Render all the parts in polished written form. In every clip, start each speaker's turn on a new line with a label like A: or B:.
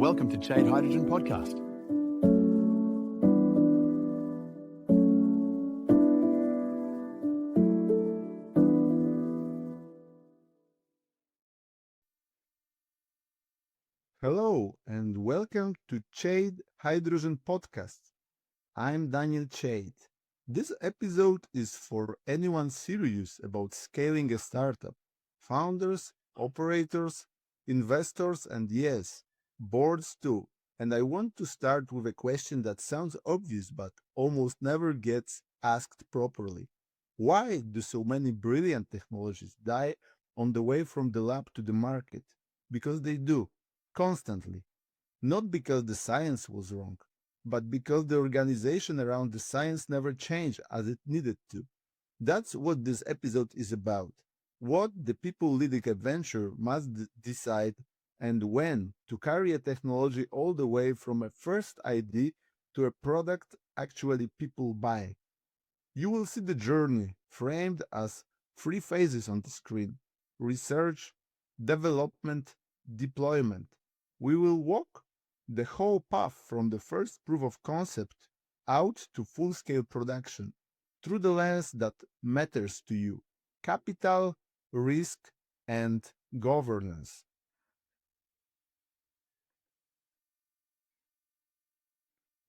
A: Welcome to Chade Hydrogen Podcast.
B: Hello and welcome to Chade Hydrogen Podcast. I'm Daniel Chade. This episode is for anyone serious about scaling a startup, founders, operators, investors, and yes, boards too. And I want to start with a question that sounds obvious but almost never gets asked properly. Why do so many brilliant technologies die on the way from the lab to the market? Because they do, constantly. Not because the science was wrong, but because the organization around the science never changed as it needed to. That's what this episode is about. What the people leading a venture must decide and when to carry a technology all the way from a first idea to a product actually people buy. You will see the journey framed as three phases on the screen: research, development, deployment. We will walk the whole path from the first proof of concept out to full scale production through the lens that matters to you: capital, risk, and governance.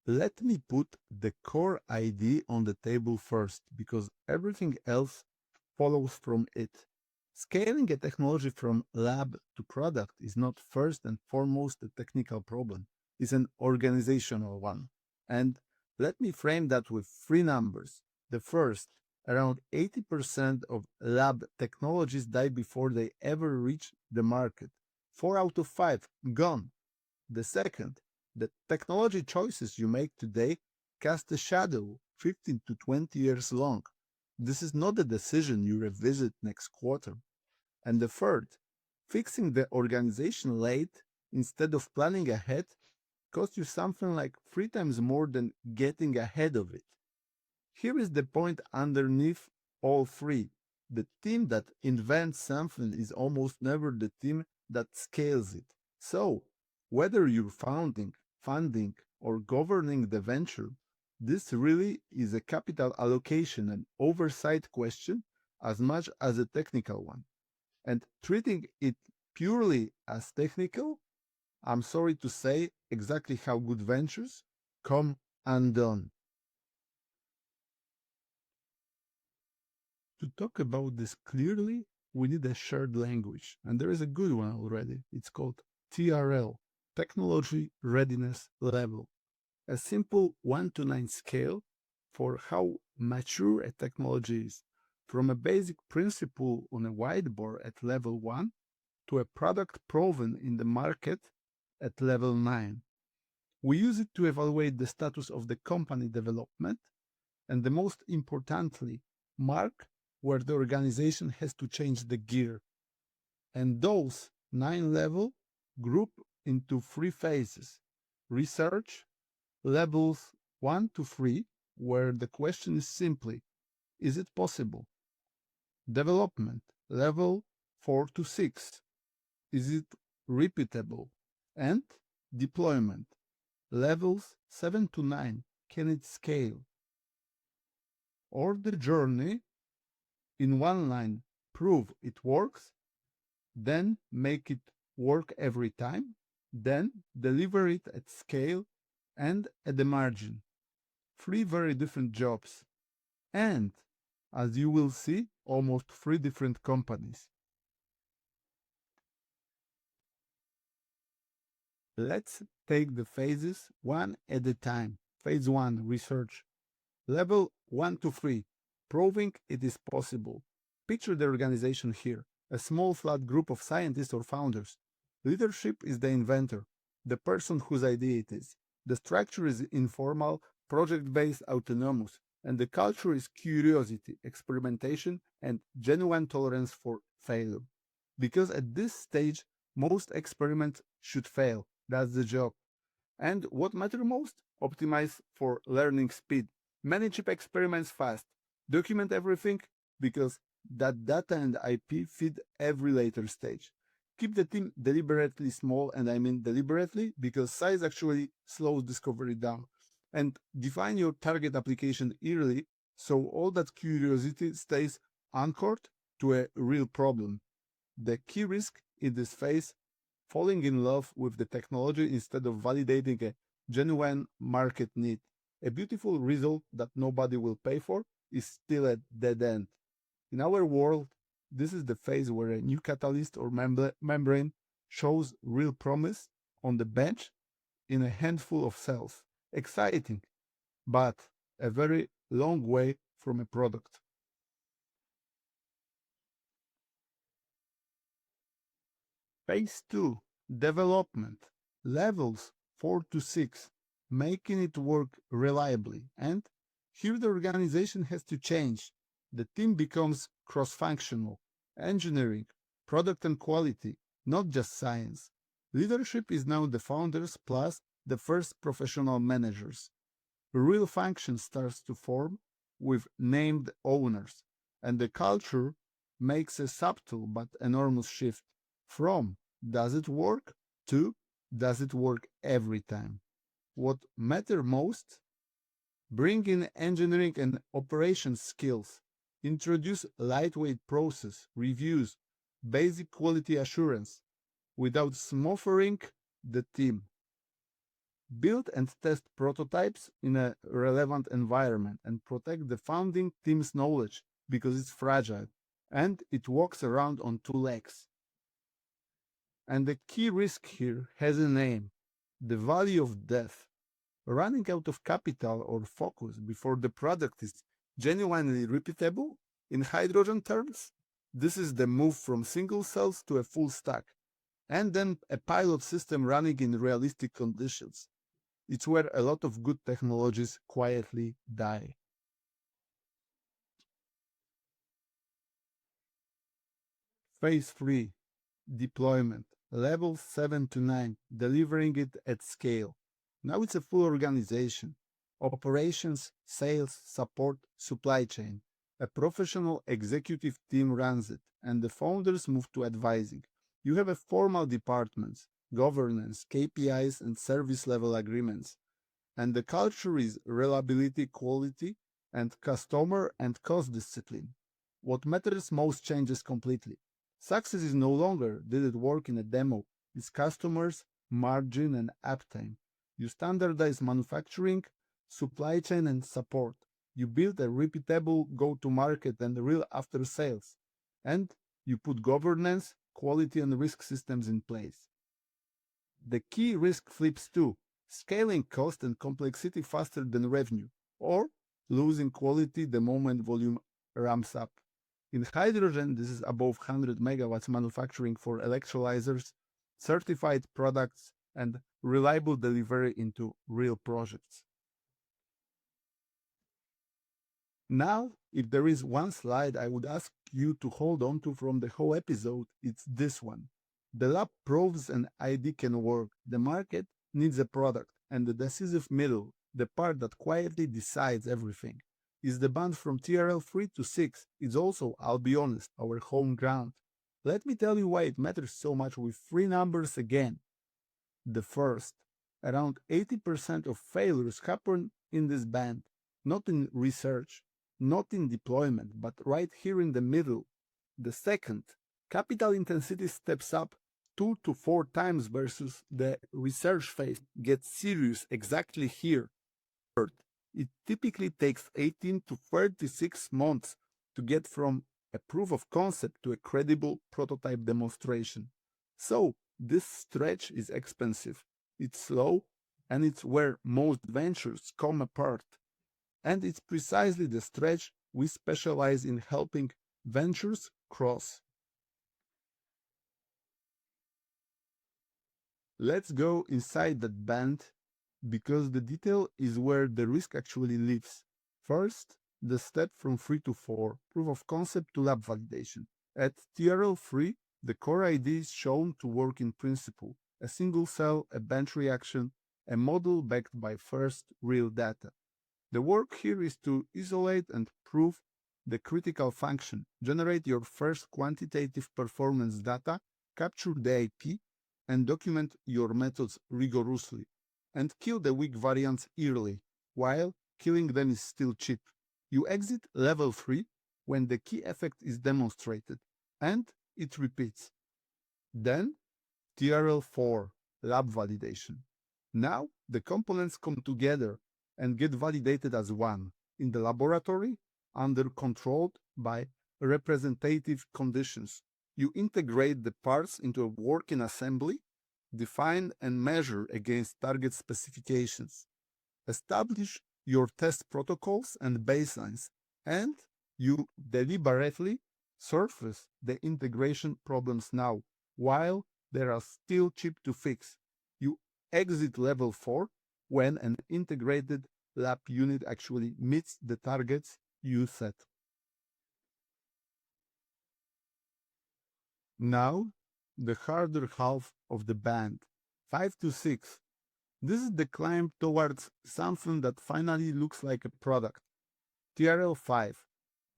B: Let me put the core idea on the table first, because everything else follows from it. Scaling a technology from lab to product is not first and foremost a technical problem, it's an organizational one. And let me frame that with three numbers. The first, around 80% of lab technologies die before they ever reach the market. 4 out of 5 gone. The second, the technology choices you make today cast a shadow 15 to 20 years long. This is not a decision you revisit next quarter. And the third, fixing the organization late instead of planning ahead costs you something like 3 times more than getting ahead of it. Here is the point underneath all three. The team that invents something is almost never the team that scales it. So, whether you're founding, funding, or governing the venture, this really is a capital allocation and oversight question as much as a technical one. And treating it purely as technical, I'm sorry to say, exactly how good ventures come undone. To talk about this clearly, we need a shared language, and there is a good one already. It's called TRL, Technology Readiness Level, a simple 1 to 9 scale for how mature a technology is, from a basic principle on a whiteboard at level 1 to a product proven in the market at level 9. We use it to evaluate the status of the company development and, the most importantly, mark where the organization has to change the gear. And those 9 levels group into three phases: research, levels 1 to 3, where the question is simply, is it possible? Development, level 4 to 6, is it repeatable? And deployment, levels 7 to 9, can it scale? Or the journey, in one line, prove it works, then make it work every time, then deliver it at scale and at the margin. Three very different jobs. And, as you will see, almost three different companies. Let's take the phases one at a time. Phase 1, research. Level 1 to 3, proving it is possible. Picture the organization here: a small flat group of scientists or founders. Leadership is the inventor, the person whose idea it is. The structure is informal, project-based, autonomous, and the culture is curiosity, experimentation, and genuine tolerance for failure. Because at this stage, most experiments should fail. That's the job. And what matters most? Optimize for learning speed. Manage experiments fast. Document everything, because that data and IP feed every later stage. Keep the team deliberately small, and I mean deliberately because size actually slows discovery down. And define your target application early so all that curiosity stays anchored to a real problem. The key risk in this phase, falling in love with the technology instead of validating a genuine market need. A beautiful result that nobody will pay for is still a dead end. In our world, this is the phase where a new catalyst or membrane shows real promise on the bench in a handful of cells. Exciting, but a very long way from a product. Phase 2, development, levels 4 to 6, making it work reliably. And here the organization has to change. The team becomes cross functional, engineering, product, and quality, not just science. Leadership is now the founders plus the first professional managers. Real function starts to form with named owners, and the culture makes a subtle but enormous shift from does it work to does it work every time. What matter most? Bring in engineering and operations skills, introduce lightweight process, reviews, basic quality assurance without smothering the team. Build and test prototypes in a relevant environment and protect the founding team's knowledge because it's fragile and it walks around on two legs. And the key risk here has a name, the value of death. Running out of capital or focus before the product is genuinely repeatable in hydrogen terms. This is the move from single cells to a full stack, and then a pilot system running in realistic conditions. It's where a lot of good technologies quietly die. Phase 3, deployment, level 7 to 9, delivering it at scale. Now it's a full organization. Operations, sales, support, supply chain. A professional executive team runs it, and the founders move to advising. You have a formal departments, governance, KPIs, and service level agreements. And the culture is reliability, quality, and customer and cost discipline. What matters most changes completely. Success is no longer did it work in a demo, it's customers, margin, and uptime. You standardize manufacturing, supply chain, and support. You build a repeatable go to market and real after sales. And you put governance, quality, and risk systems in place. The key risk flips too, scaling cost and complexity faster than revenue, or losing quality the moment volume ramps up. In hydrogen, this is above 100 megawatts manufacturing for electrolyzers, certified products, and reliable delivery into real projects. Now, if there is one slide I would ask you to hold on to from the whole episode, it's this one. The lab proves an ID can work, the market needs a product, and the decisive middle, the part that quietly decides everything, is the band from TRL 3 to 6. It's also, I'll be honest, our home ground. Let me tell you why it matters so much with three numbers again. The first, around 80% of failures happen in this band, not in research, not in deployment, but right here in the middle. The second, capital intensity steps up 2 to 4 times versus the research phase gets serious exactly here. Third, it typically takes 18 to 36 months to get from a proof of concept to a credible prototype demonstration. So, this stretch is expensive, it's slow, and it's where most ventures come apart. And it's precisely the stretch we specialize in helping ventures cross. Let's go inside that band because the detail is where the risk actually lives. First, the step from 3 to 4, proof of concept to lab validation. At TRL 3, the core ID is shown to work in principle, a single cell, a bench reaction, a model backed by first real data. The work here is to isolate and prove the critical function, generate your first quantitative performance data, capture the IP, and document your methods rigorously, and kill the weak variants early, while killing them is still cheap. You exit level 3 when the key effect is demonstrated, and it repeats. Then TRL4, lab validation. Now the components come together and get validated as one in the laboratory under controlled by representative conditions. You integrate the parts into a working assembly, define and measure against target specifications, establish your test protocols and baselines, and you deliberately surface the integration problems now while they are still cheap to fix. You exit level 4 when an integrated lab unit actually meets the targets you set. Now, the harder half of the band, 5 to 6. This is the climb towards something that finally looks like a product. TRL5,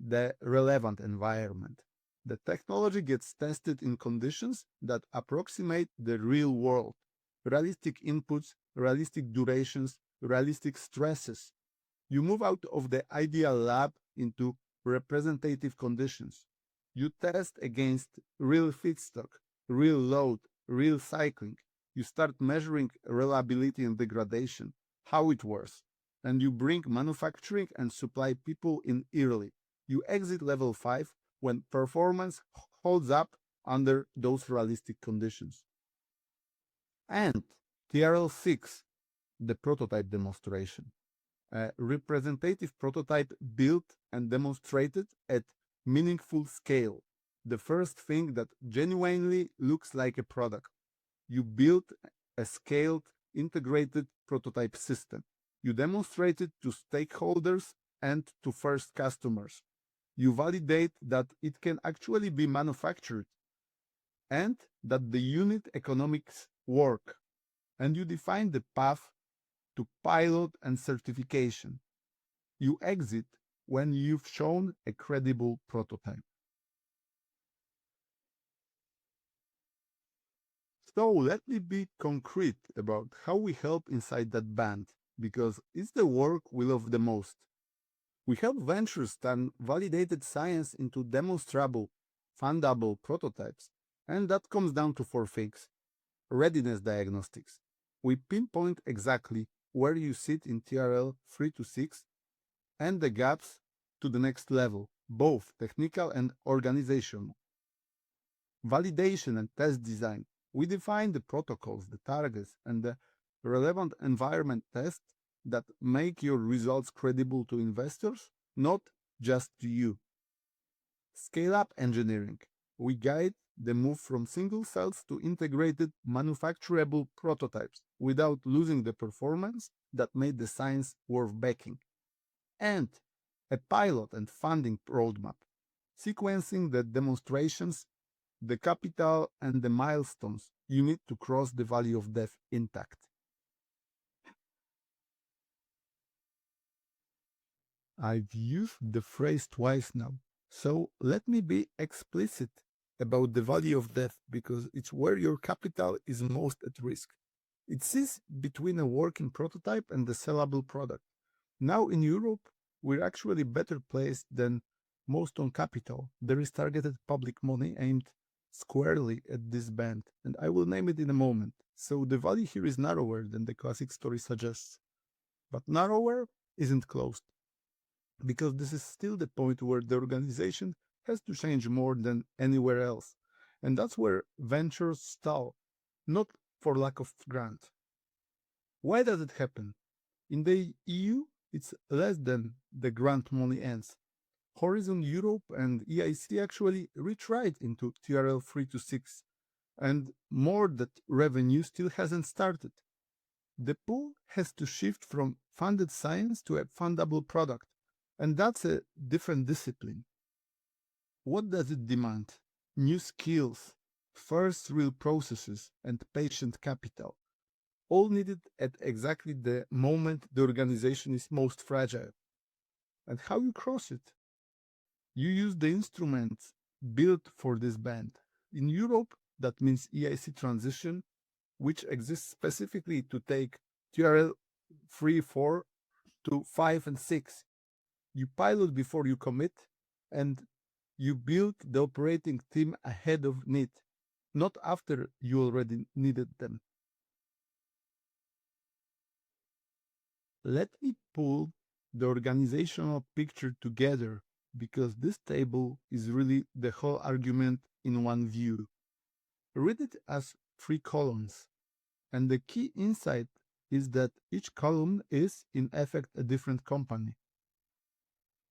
B: the relevant environment. The technology gets tested in conditions that approximate the real world. Realistic inputs, realistic durations, realistic stresses. You move out of the ideal lab into representative conditions. You test against real feedstock, real load, real cycling. You start measuring reliability and degradation, how it works, and you bring manufacturing and supply people in early. You exit level 5 when performance holds up under those realistic conditions. And TRL6, the prototype demonstration. A representative prototype built and demonstrated at meaningful scale. The first thing that genuinely looks like a product. You build a scaled, integrated prototype system. You demonstrate it to stakeholders and to first customers. You validate that it can actually be manufactured and that the unit economics work. And you define the path to pilot and certification. You exit when you've shown a credible prototype. So let me be concrete about how we help inside that band, because it's the work we love the most. We help ventures turn validated science into demonstrable, fundable prototypes, and that comes down to 4 things. Readiness diagnostics. We pinpoint exactly where you sit in TRL 3 to 6 and the gaps to the next level, both technical and organizational. Validation and test design. We define the protocols, the targets, and the relevant environment tests that make your results credible to investors, not just to you. Scale up engineering. We guide the move from single cells to integrated manufacturable prototypes without losing the performance that made the science worth backing. And a pilot and funding roadmap, sequencing the demonstrations, the capital, and the milestones you need to cross the valley of death intact. I've used the phrase twice now, so let me be explicit about the valley of death because it's where your capital is most at risk. It sits between a working prototype and the sellable product. Now in Europe, we're actually better placed than most on capital. There is targeted public money aimed squarely at this band, and I will name it in a moment. So the valley here is narrower than the classic story suggests. But narrower isn't closed, because this is still the point where the organization has to change more than anywhere else. And that's where ventures stall, not for lack of grant. Why does it happen? In the EU, it's less than the grant money ends. Horizon Europe and EIC actually retried into TRL 3 to 6, and more that revenue still hasn't started. The pool has to shift from funded science to a fundable product, and that's a different discipline. What does it demand? New skills, first real processes, and patient capital, all needed at exactly the moment the organization is most fragile. And how you cross it? You use the instruments built for this band. In Europe, that means EIC transition, which exists specifically to take TRL 3, 4 to 5 and 6. You pilot before you commit, and you build the operating team ahead of need, not after you already needed them. Let me pull the organizational picture together because this table is really the whole argument in one view. Read it as 3 columns, and the key insight is that each column is, in effect, a different company.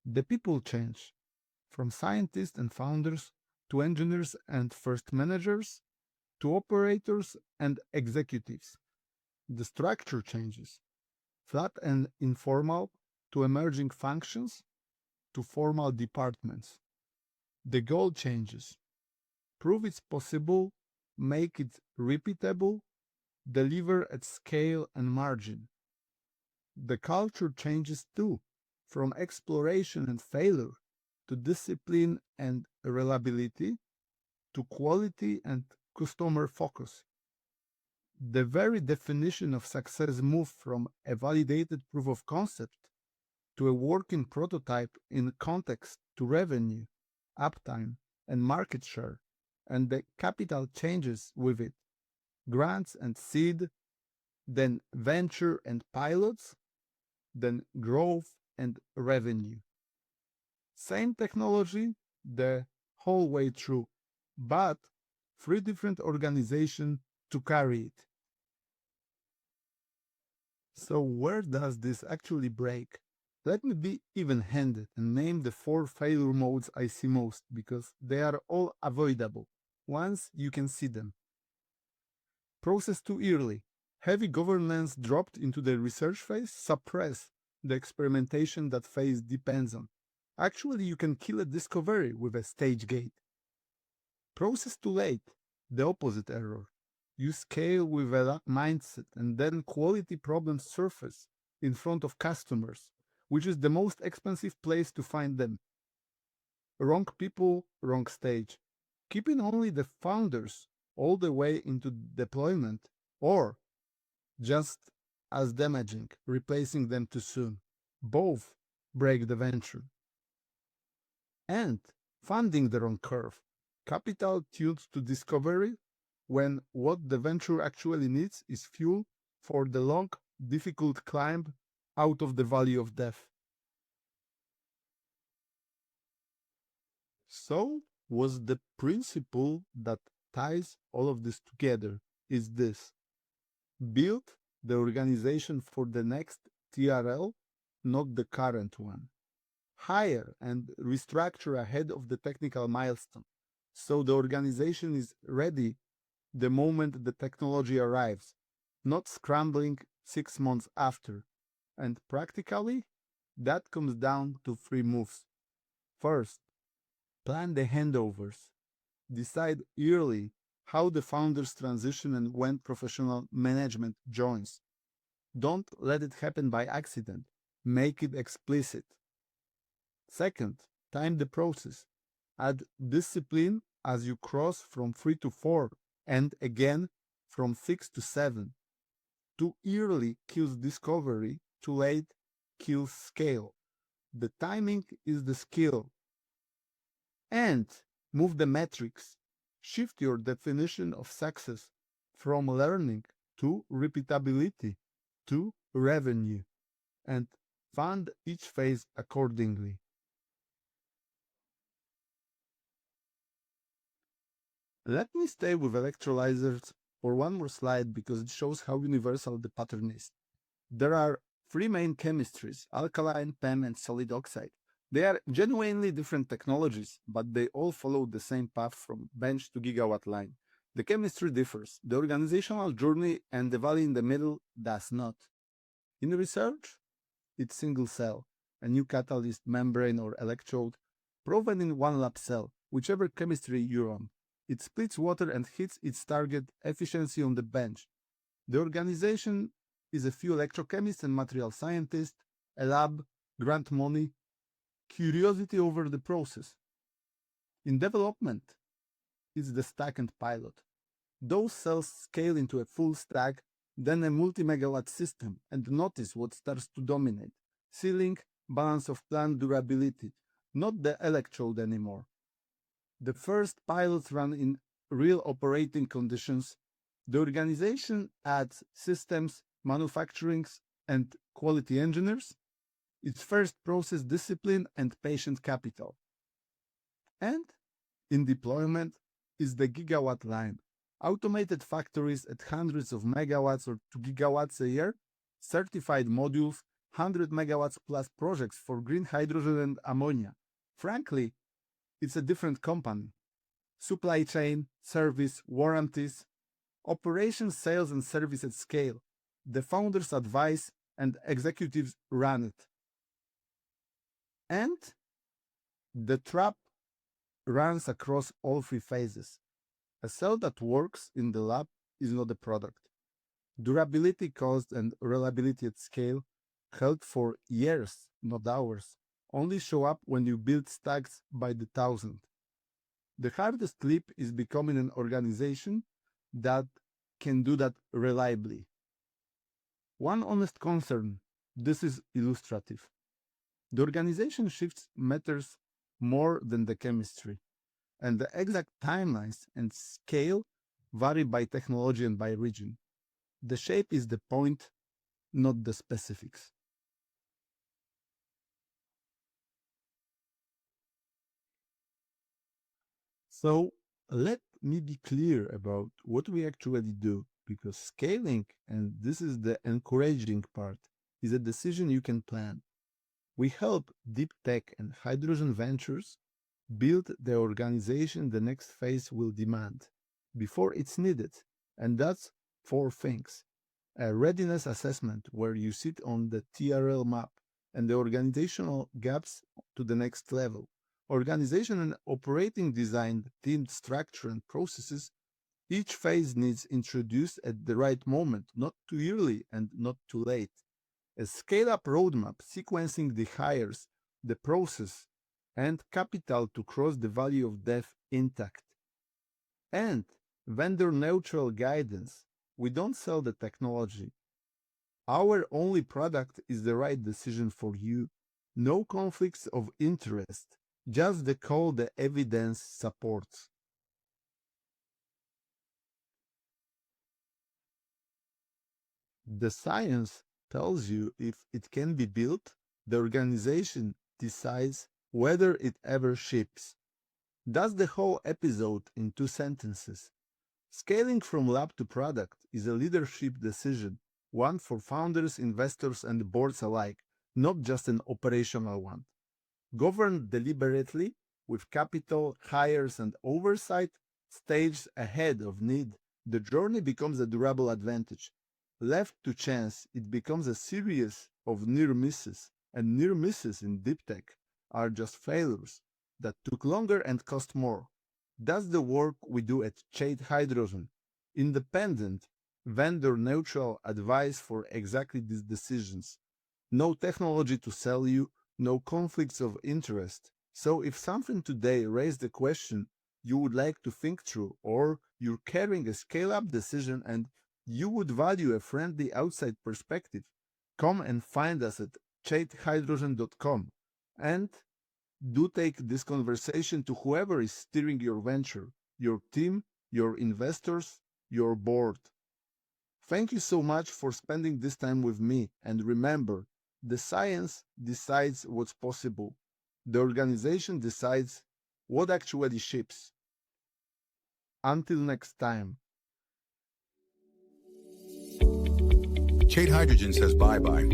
B: The people change, from scientists and founders to engineers and first managers to operators and executives. The structure changes, flat and informal to emerging functions to formal departments. The goal changes. Prove it's possible, make it repeatable, deliver at scale and margin. The culture changes too, from exploration and failure to discipline and reliability to quality and customer focus. The very definition of success moved from a validated proof of concept to a working prototype in context to revenue, uptime, and market share, and the capital changes with it. Grants and seed, then venture and pilots, then growth and revenue. Same technology the whole way through, but 3 different organizations to carry it. So where does this actually break? Let me be even-handed and name the 4 failure modes I see most because they are all avoidable once you can see them. Process too early. Heavy governance dropped into the research phase suppress the experimentation that phase depends on. Actually, you can kill a discovery with a stage gate. Process too late. The opposite error. You scale with a mindset and then quality problems surface in front of customers, which is the most expensive place to find them. Wrong people, wrong stage. Keeping only the founders all the way into deployment, or just as damaging, replacing them too soon. Both break the venture. And funding the wrong curve. Capital tuned to discovery when what the venture actually needs is fuel for the long, difficult climb out of the valley of death. So, was the principle that ties all of this together is this: build the organization for the next TRL, not the current one. Hire and restructure ahead of the technical milestone, so the organization is ready the moment the technology arrives, not scrambling 6 months after. And practically, that comes down to 3 moves. First, plan the handovers. Decide early how the founders transition and when professional management joins. Don't let it happen by accident. Make it explicit. Second, time the process. Add discipline as you cross from 3 to 4 and again from 6 to 7. Too early kills discovery, too late kills scale. The timing is the skill. And move the metrics. Shift your definition of success from learning to repeatability to revenue, and fund each phase accordingly. Let me stay with electrolyzers for one more slide because it shows how universal the pattern is. There are 3 main chemistries: alkaline, PEM, and solid oxide. They are genuinely different technologies, but they all follow the same path from bench to gigawatt line. The chemistry differs, the organizational journey and the valley in the middle does not. In research, it's single cell, a new catalyst, membrane, or electrode, proven in one lab cell, whichever chemistry you run. It splits water and hits its target efficiency on the bench. The organization is a few electrochemists and material scientists, a lab, grant money, curiosity over the process. In development, it's the stack and pilot. Those cells scale into a full stack, then a multi-megawatt system, and notice what starts to dominate. Sealing, balance of plant durability, not the electrode anymore. The first pilots run in real operating conditions. The organization adds systems, manufacturing, and quality engineers, its first process discipline and patient capital. And in deployment is the gigawatt line. Automated factories at hundreds of megawatts or 2 gigawatts a year, certified modules, 100 megawatts plus projects for green hydrogen and ammonia. Frankly, it's a different company. Supply chain, service, warranties, operations, sales, and service at scale. The founders advise and executives run it. And the trap runs across all three phases. A cell that works in the lab is not a product. Durability, cost, and reliability at scale, held for years, not hours, only show up when you build stacks by the thousand. The hardest leap is becoming an organization that can do that reliably. One honest concern, this is illustrative. The organization shifts matters more than the chemistry, and the exact timelines and scale vary by technology and by region. The shape is the point, not the specifics. So let me be clear about what we actually do, because scaling, and this is the encouraging part, is a decision you can plan. We help deep tech and hydrogen ventures build the organization the next phase will demand before it's needed. And that's four things: a readiness assessment where you sit on the TRL map and the organizational gaps to the next level. Organization and operating design, team structure, and processes. Each phase needs introduced at the right moment, not too early and not too late. A scale up roadmap sequencing the hires, the process, and capital to cross the valley of death intact. And vendor neutral guidance. We don't sell the technology. Our only product is the right decision for you. No conflicts of interest, just the call the evidence supports. The science tells you if it can be built, the organization decides whether it ever ships. That's the whole episode in 2 sentences. Scaling from lab to product is a leadership decision, one for founders, investors, and boards alike, not just an operational one. Governed deliberately, with capital, hires, and oversight staged ahead of need, the journey becomes a durable advantage. Left to chance, it becomes a series of near misses, and near misses in deep tech are just failures that took longer and cost more. That's the work we do at Chait Hydrogen. Independent, vendor neutral advice for exactly these decisions. No technology to sell you, no conflicts of interest. So if something today raised the question you would like to think through, or you're carrying a scale up decision and you would value a friendly outside perspective, come and find us at chaithydrogen.com. And do take this conversation to whoever is steering your venture, your team, your investors, your board. Thank you so much for spending this time with me. And remember, the science decides what's possible. The organization decides what actually ships. Until next time.
A: Chait Hydrogen says bye bye.